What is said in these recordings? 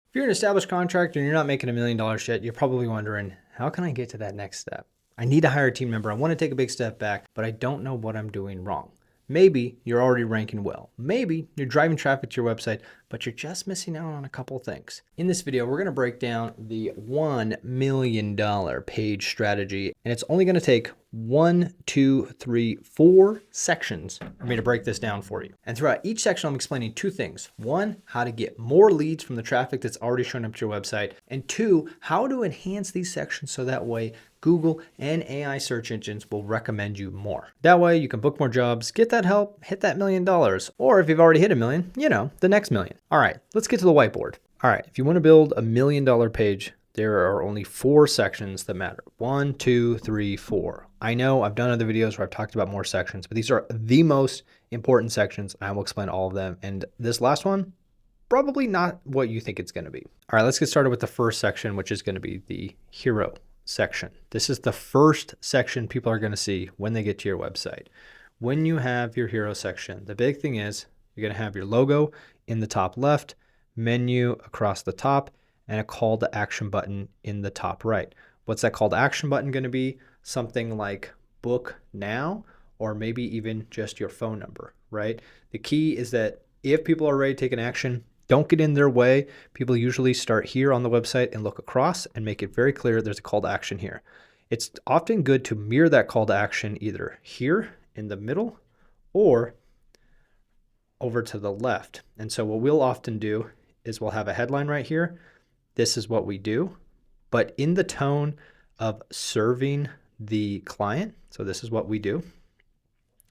If you're an established contractor and you're not making $1 million yet, you're probably wondering, how can I get to that next step? I need to hire a team member. I want to take a big step back, but I don't know what I'm doing wrong. Maybe you're already ranking well. Maybe you're driving traffic to your website, but you're just missing out on a couple things. In this video, we're going to break down the $1 million page strategy, and it's only going to take 4 sections for me to break this down for you. And throughout each section, I'm explaining two things. One, how to get more leads from the traffic that's already showing up to your website. And two, how to enhance these sections so that way Google and AI search engines will recommend you more. That way you can book more jobs, get that help, hit that $1 million, or if you've already hit $1 million, the next million. All right, let's get to the whiteboard. All right, if you want to build $1 million page, there are only 4 sections that matter. 1, 2, 3, 4. I know I've done other videos where I've talked about more sections, but these are the most important sections. I will explain all of them. And this last one, probably not what you think it's going to be. All right, let's get started with the first section, which is going to be the hero section. This is the first section people are going to see when they get to your website. When you have your hero section, the big thing is you're going to have your logo in the top left, menu across the top, and a call to action button in the top right. What's that call to action button going to be? Something like book now, or maybe even just your phone number, right? The key is that if people are ready to take an action, don't get in their way. People usually start here on the website and look across and make it very clear there's a call to action here. It's often good to mirror that call to action either here in the middle or over to the left. And so what we'll often do is we'll have a headline right here. This is what we do, but in the tone of serving the client. So this is what we do.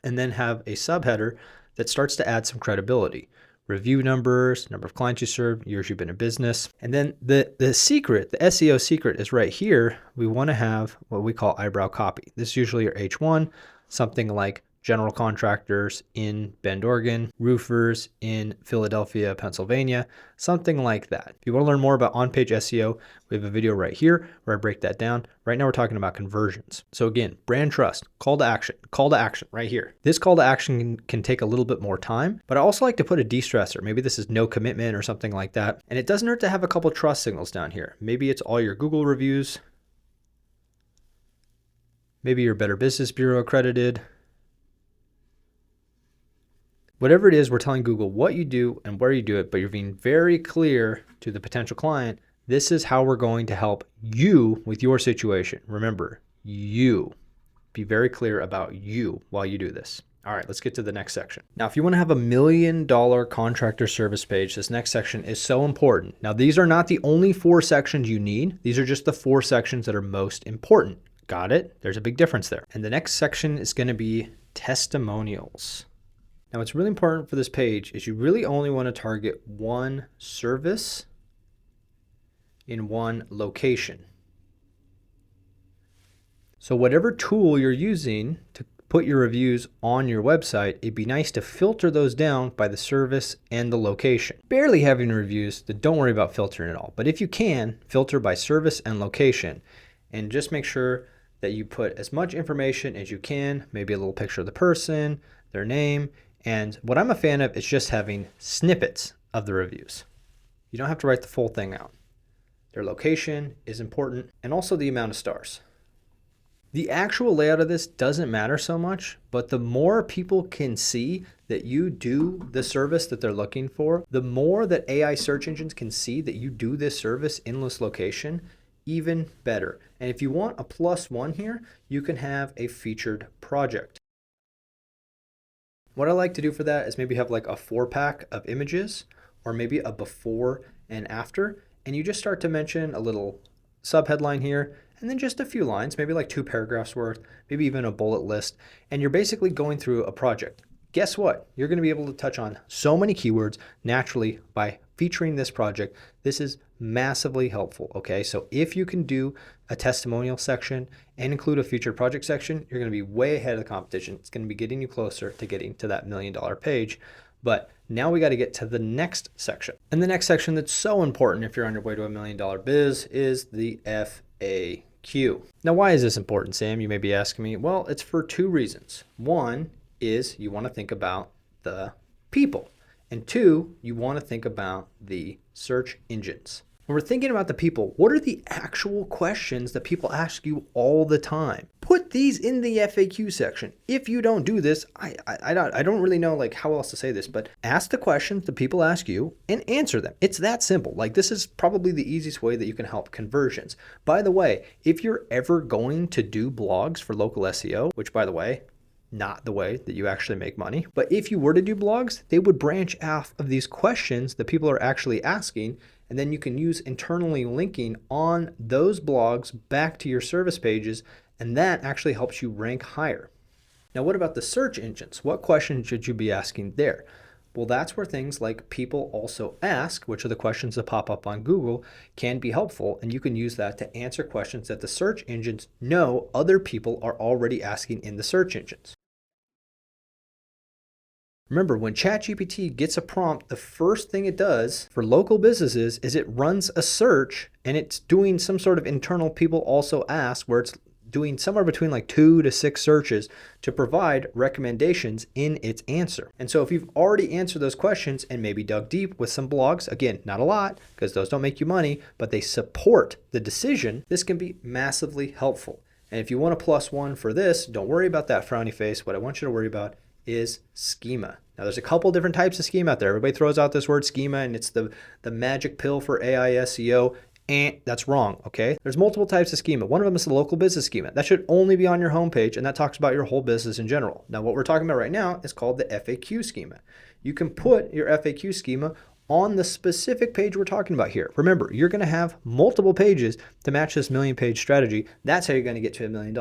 And then have a subheader that starts to add some credibility. Review numbers, number of clients you serve, years you've been in business. And then the secret, the SEO secret is right here. We want to have what we call eyebrow copy. This is usually your H1, something like general contractors in Bend, Oregon, roofers in Philadelphia, Pennsylvania, something like that. If you want to learn more about on-page SEO, we have a video right here where I break that down. Right now we're talking about conversions. So again, brand trust, call to action right here. This call to action can take a little bit more time, but I also like to put a de-stressor. Maybe this is no commitment or something like that. And it doesn't hurt to have a couple trust signals down here. Maybe it's all your Google reviews. Maybe you're Better Business Bureau accredited. Whatever it is, we're telling Google what you do and where you do it, but you're being very clear to the potential client. This is how we're going to help you with your situation. Remember, you. Be very clear about you while you do this. All right, let's get to the next section. Now, if you want to have $1 million contractor service page, this next section is so important. Now, these are not the only 4 sections you need. These are just the 4 sections that are most important. Got it? There's a big difference there. And the next section is going to be testimonials. Now, what's really important for this page is you really only want to target one service in one location. So whatever tool you're using to put your reviews on your website, it'd be nice to filter those down by the service and the location. Barely having reviews, then don't worry about filtering at all. But if you can, filter by service and location, and just make sure that you put as much information as you can, maybe a little picture of the person, their name. And what I'm a fan of is just having snippets of the reviews. You don't have to write the full thing out. Their location is important, and also the amount of stars. The actual layout of this doesn't matter so much, but the more people can see that you do the service that they're looking for, the more that AI search engines can see that you do this service in this location, even better. And if you want a +1 here, you can have a featured project. What I like to do for that is maybe have like a 4-pack of images, or maybe a before and after, and you just start to mention a little subheadline here, and then just a few lines, maybe like 2 paragraphs worth, maybe even a bullet list, and you're basically going through a project. Guess what? You're going to be able to touch on so many keywords naturally by featuring this project. This is massively helpful, okay? So if you can do a testimonial section and include a featured project section, you're going to be way ahead of the competition. It's going to be getting you closer to getting to that $1 million page. But now we got to get to the next section. And the next section that's so important if you're on your way to $1 million biz is the FAQ. Now, why is this important, Sam? You may be asking me. Well, it's for 2 reasons. One is you want to think about the people. And 2, you want to think about the search engines. When we're thinking about the people, what are the actual questions that people ask you all the time? Put these in the FAQ section. If you don't do this, I don't really know like how else to say this, but ask the questions that people ask you and answer them. It's that simple. Like this is probably the easiest way that you can help conversions. By the way, if you're ever going to do blogs for local SEO, which by the way, not the way that you actually make money, but if you were to do blogs, they would branch off of these questions that people are actually asking. And then you can use internally linking on those blogs back to your service pages, and that actually helps you rank higher. Now, what about the search engines? What questions should you be asking there? Well, that's where things like people also ask, which are the questions that pop up on Google, can be helpful, and you can use that to answer questions that the search engines know other people are already asking in the search engines. Remember, when ChatGPT gets a prompt, the first thing it does for local businesses is it runs a search, and it's doing some sort of internal people also ask, where it's doing somewhere between like 2 to 6 searches to provide recommendations in its answer. And so if you've already answered those questions and maybe dug deep with some blogs, again, not a lot because those don't make you money, but they support the decision, this can be massively helpful. And if you want a +1 for this, don't worry about that frowny face. What I want you to worry about is schema. Now there's a couple different types of schema out there. Everybody throws out this word schema and it's the magic pill for AI SEO. And that's wrong, okay? There's multiple types of schema. One of them is the local business schema. That should only be on your homepage, and that talks about your whole business in general. Now what we're talking about right now is called the FAQ schema. You can put your FAQ schema on the specific page we're talking about here. Remember, you're gonna have multiple pages to match this 1,000,000-page strategy. That's how you're gonna get to $1 million.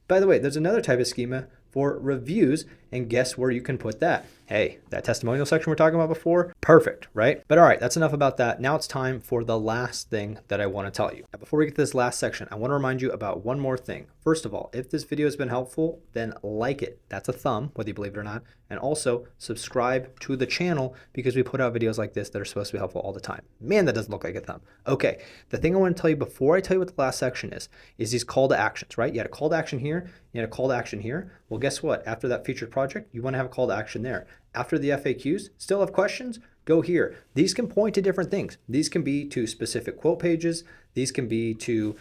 By the way, there's another type of schema for reviews, and guess where you can put that? Hey, that testimonial section we're talking about before, perfect, right? But all right, that's enough about that. Now it's time for the last thing that I want to tell you. Now, before we get to this last section, I want to remind you about one more thing. First of all, if this video has been helpful, then like it. That's a thumb, whether you believe it or not. And also subscribe to the channel because we put out videos like this that are supposed to be helpful all the time. Man, that doesn't look like a thumb. Okay, the thing I want to tell you before I tell you what the last section is these call to actions, right? You had a call to action here, you had a call to action here. Well, guess what? After that featured project, you want to have a call to action there. After the FAQs, still have questions? Go here. These can point to different things. These can be to specific quote pages. These can be to,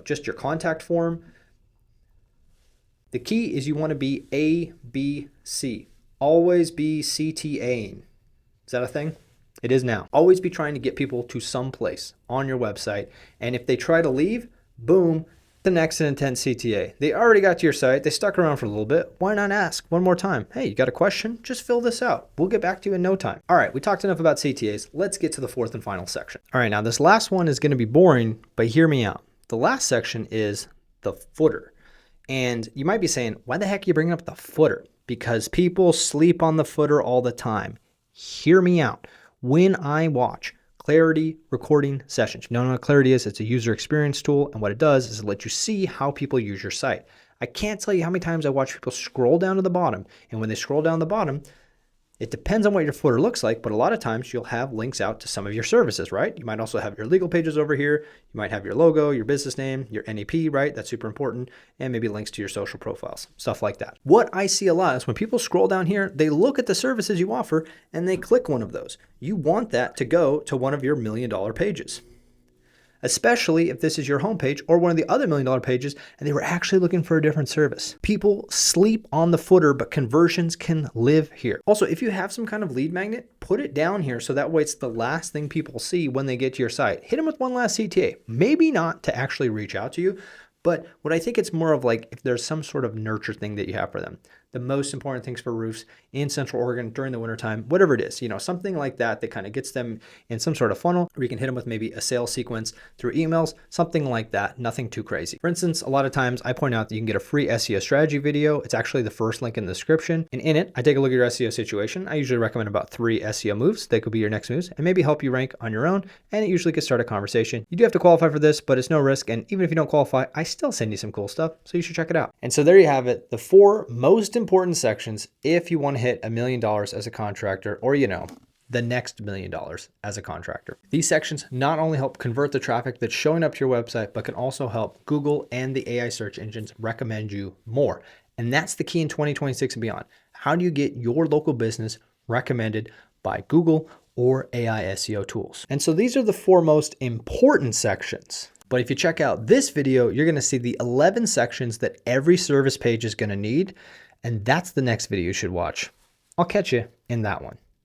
just your contact form. The key is you want to be A, B, C. Always be CTAing. Is that a thing? It is now. Always be trying to get people to some place on your website. And if they try to leave, boom, the next and intent CTA. They already got to your site. They stuck around for a little bit. Why not ask one more time? Hey, you got a question? Just fill this out. We'll get back to you in no time. All right, we talked enough about CTAs. Let's get to the fourth and final section. All right, now this last one is going to be boring, but hear me out. The last section is the footer. And you might be saying, why the heck are you bringing up the footer? Because people sleep on the footer all the time. Hear me out. When I watch Clarity recording sessions. You know what Clarity is? It's a user experience tool, and what it does is it lets you see how people use your site. I can't tell you how many times I watch people scroll down to the bottom, and when they scroll down the bottom, it depends on what your footer looks like, but a lot of times you'll have links out to some of your services, right? You might also have your legal pages over here. You might have your logo, your business name, your NAP, right? That's super important. And maybe links to your social profiles, stuff like that. What I see a lot is when people scroll down here, they look at the services you offer and they click one of those. You want that to go to one of your $1 million pages, especially if this is your homepage or one of the other $1 million pages and they were actually looking for a different service. People sleep on the footer, but conversions can live here. Also, if you have some kind of lead magnet, put it down here so that way it's the last thing people see when they get to your site. Hit them with one last CTA. Maybe not to actually reach out to you, but what I think it's more of like if there's some sort of nurture thing that you have for them. The most important things for roofs in Central Oregon during the wintertime, whatever it is, something like that that kind of gets them in some sort of funnel, or you can hit them with maybe a sales sequence through emails, something like that, nothing too crazy. For instance, a lot of times I point out that you can get a free SEO strategy video. It's actually the first link in the description. And in it, I take a look at your SEO situation. I usually recommend about 3 SEO moves. They could be your next moves and maybe help you rank on your own. And it usually can start a conversation. You do have to qualify for this, but it's no risk. And even if you don't qualify, I still send you some cool stuff. So you should check it out. And so there you have it. The 4 most important sections if you want to hit $1 million as a contractor, or the next $1 million as a contractor. These sections not only help convert the traffic that's showing up to your website, but can also help Google and the AI search engines recommend you more. And that's the key in 2026 and beyond. How do you get your local business recommended by Google or AI SEO tools. And so these are the 4 most important sections. But if you check out this video, you're going to see the 11 sections that every service page is going to need. And that's the next video you should watch. I'll catch you in that one.